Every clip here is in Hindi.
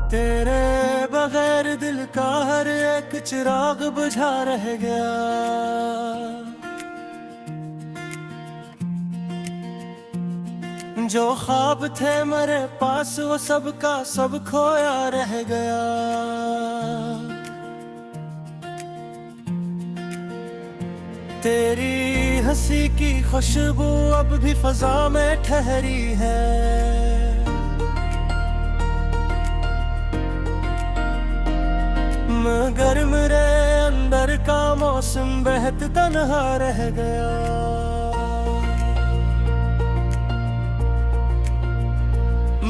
तेरे बगैर दिल का हर एक चिराग बुझा रह गया। जो ख्वाब थे मेरे पास वो सब का सब खोया रह गया। तेरी हंसी की खुशबू अब भी फजा में ठहरी है। मगर मेरे अंदर का मौसम बेहद तन्हा रह गया।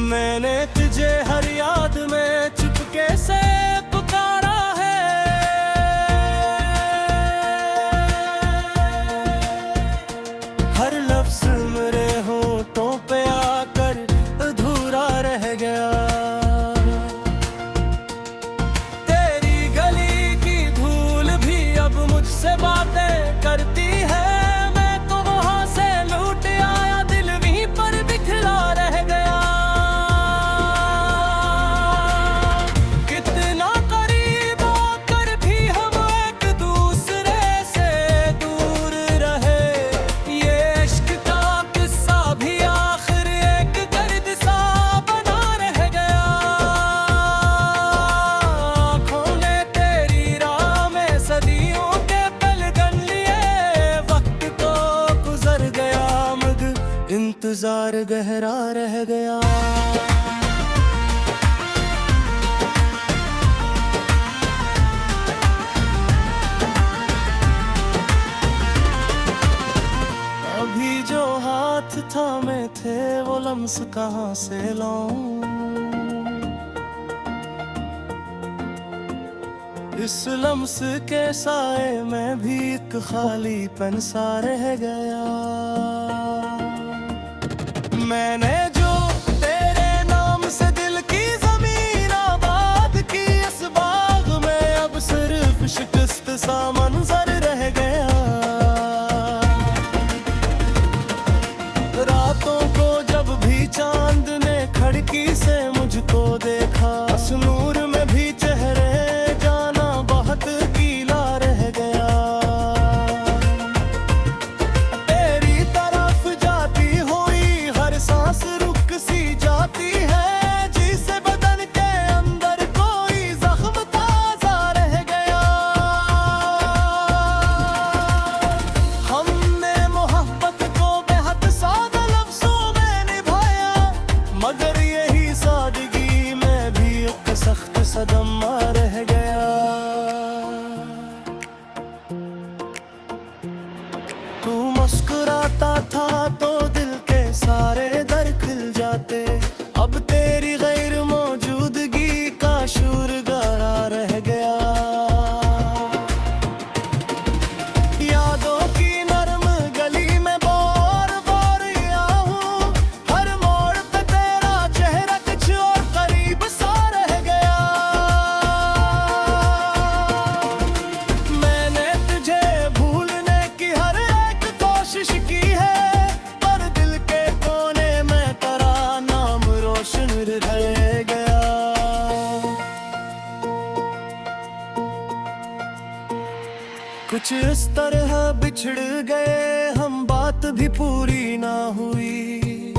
मैंने तुझे हर याद में चुपके से पुकारा है। हर लफ्ज मेरे होठों पे आकर अधूरा रह गया। मुझसे बातें करती है, मैं तो वहां से लूट आया, दिल वहीं पर बिखरा रह गया। कितना करीब आकर भी हम एक दूसरे से दूर रहे। ये इश्क का किस्सा भी आखिर एक दर्द सा बना रह गया। आँखों ने तेरी राह में सदियों इंतजार गहरा रह गया। अभी जो हाथ थामे थे वो लम्स कहाँ से लाऊं। इस लम्स के साए में भी एक खालीपन सा रह गया। मैंने जो तेरे नाम से दिल की ज़मीन आबाद की, इस बाग में अब सिर्फ शिकस्त सा मंजर रह गया। रातों को जब भी चांद ने खिड़की से मुझको देखा, उस नूर में भी चेहरे जाना बहुत गीला रह गया। सांस रुक सी जाती है, जिसे बदन के अंदर कोई जख्म ताजा रह गया। हमने मोहब्बत को बेहद सादा लफ्जों में निभाया, मगर यही सादगी में भी एक सख्त सदमा रह गया। तू मुस्कुराता था तो दिल के सारे दर खिल जाते, अब तेरी गैर मौजूदगी का शूर गारा रह गया। यादों की नरम गली में बार बार आया हूँ, हर मोड़ पे तेरा चेहरा कुछ और करीब सा रह गया। मैंने तुझे भूलने की हर एक कोशिश की है, रह गया। कुछ इस तरह बिछड़ गए हम, बात भी पूरी ना हुई।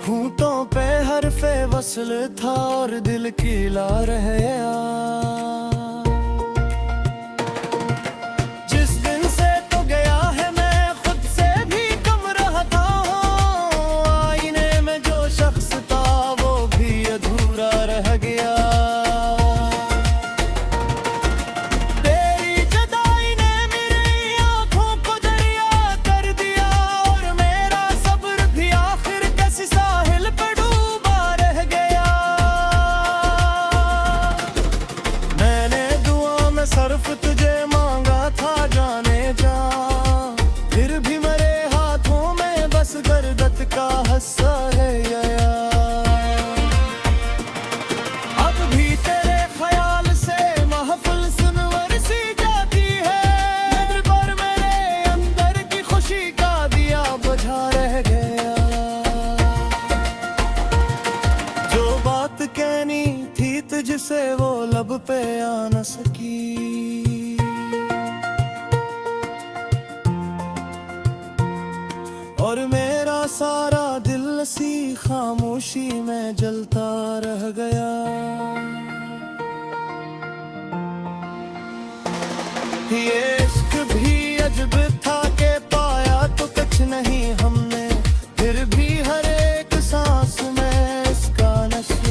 होठों पे हरफ़े वस्ल था और दिल कीला रह गया। सर्फ तुझे मांगा था जाने जा, फिर भी मेरे हाथों में बस गर्दत का हस्सा रह गया। अब भी तेरे ख्याल से महफिल सुनवर सी जाती है, दिल पर मेरे अंदर की खुशी का दिया बुझा रह गया। जिसे वो लब पे आ न सकी। और मेरा सारा दिल सी खामोशी में जलता रह गया। ये इश्क भी अजब था के पाया तो कुछ नहीं हमने, फिर भी हर एक सांस में इसका नशा।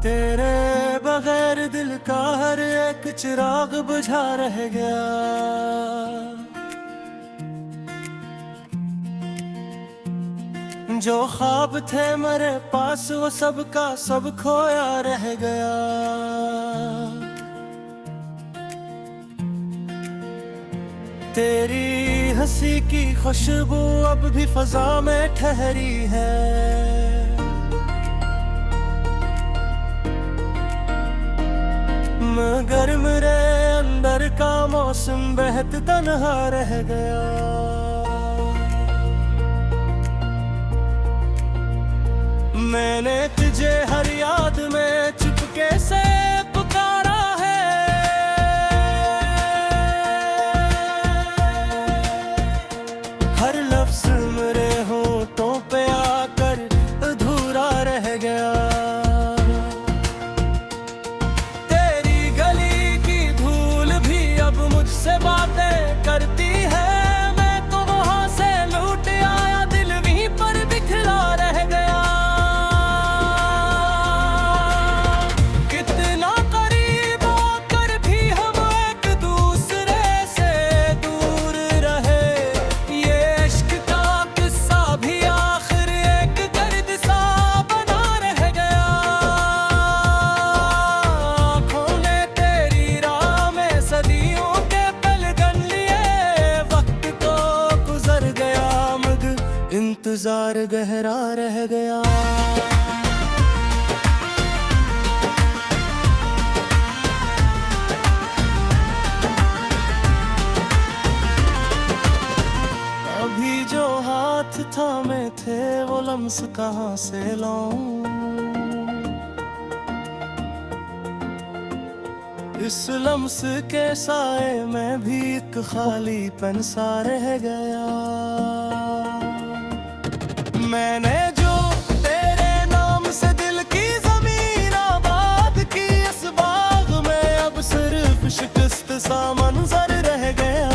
तेरे बगैर दिल का हर एक चिराग बुझा रह गया। जो ख्वाब थे मेरे पास वो सब का सब खोया रह गया। तेरी हंसी की खुशबू अब भी फजा में ठहरी है। मगर मेरे अंदर का मौसम बेहद तन्हा रह गया। मैंने तुझे हर याद में चुपके से पुकारा है। हर लफ्ज मेरे होठों पे आकर अधूरा रह गया। से बातें करती है, मैं तो वहां से लूट आया, दिल वहीं पर बिखरा रह गया। कितना करीब आकर भी हम एक दूसरे से दूर रहे। ये इश्क का किस्सा भी आखिर एक दर्द सा बना रह गया। आँखों ने तेरी राह में सदियों इंतजार गहरा रह गया। अभी जो हाथ थामे थे वो लम्स कहाँ से लाऊं। इस लम्स के साए में भी एक खालीपन सा रह गया। मैंने जो तेरे नाम से दिल की जमीन आबाद की, इस बाग में अब सिर्फ शिकस्त सा मंजर रह गया।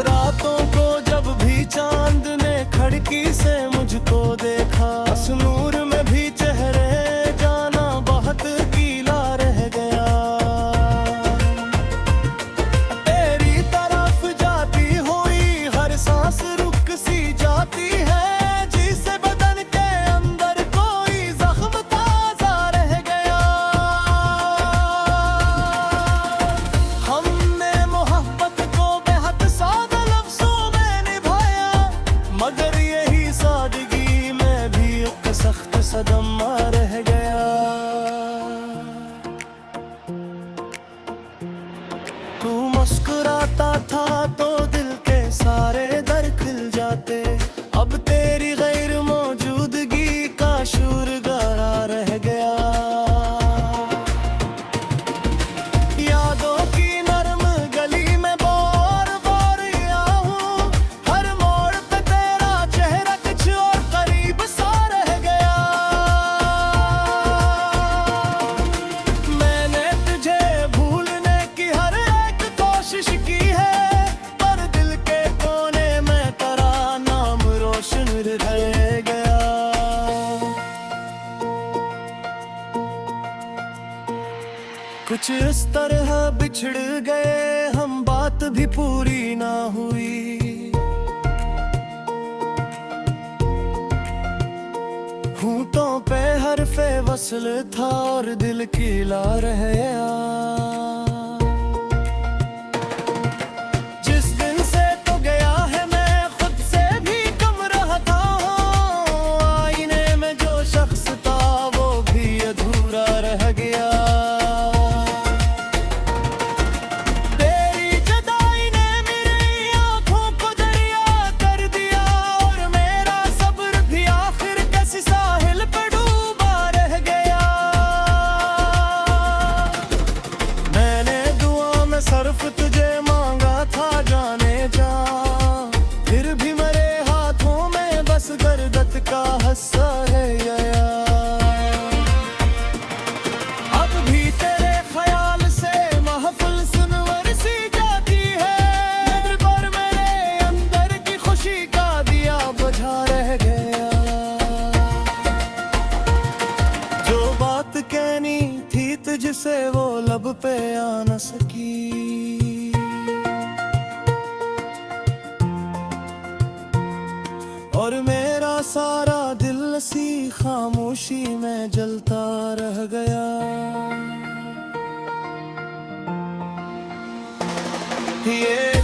रातों को जब भी चांद ने खिड़की से मुझको देखा, उस नूर में भी चेहरे जाना बहुत गीला रह गया। तेरी तरफ जाती हुई हर सांस रुक सी जाती है, जिसे बदन के अंदर कोई जख्म ताजा रह गया। हमने मोहब्बत को बेहद सादा लफ्जों में निभाया, मगर यही सादगी में भी एक सख्त सदमा रह गया। तू मुस्कुराता था तो दिल के सारे दर खिल जाते, अब तेरी गैर मौजूदगी का शूर गारा रह गया। यादों की नरम गली में बार बार आया हूँ, हर मोड़ पे तेरा चेहरा कुछ और करीब सा रह गया। मैंने तुझे भूलने की हर एक कोशिश की है, पर दिल के कोने में तेरा नाम रोशन रह गया। कुछ इस तरह बिछड़ गए हम, बात भी पूरी ना हुई। होंठों पे हरफ़े फसल था और दिल कीला रह गया। जिस दिन से तो गया है मैं खुद से भी कम रहता हूँ, आईने में जो शख्स था वो भी अधूरा रह गया। तेरी जुदाई ने मेरी आंखों को दरिया कर दिया, और मेरा सब्र भी आखिर किसी साहिल पे डूबा रह गया। मैंने दुआ में सर्फ तुझे मांगा था जाने जा, फिर भी मेरे हाथों में बस गर्दत का हस्सा है गया। अब भी तेरे ख्याल से महफिल सुनवर सी जाती है, दिल पर मेरे अंदर की खुशी का दिया बुझा रह गया। जो बात कहनी थी तुझसे वो लब पे आ न सकी, और मेरा सारा दिल सी खामोशी में जलता रह गया। ये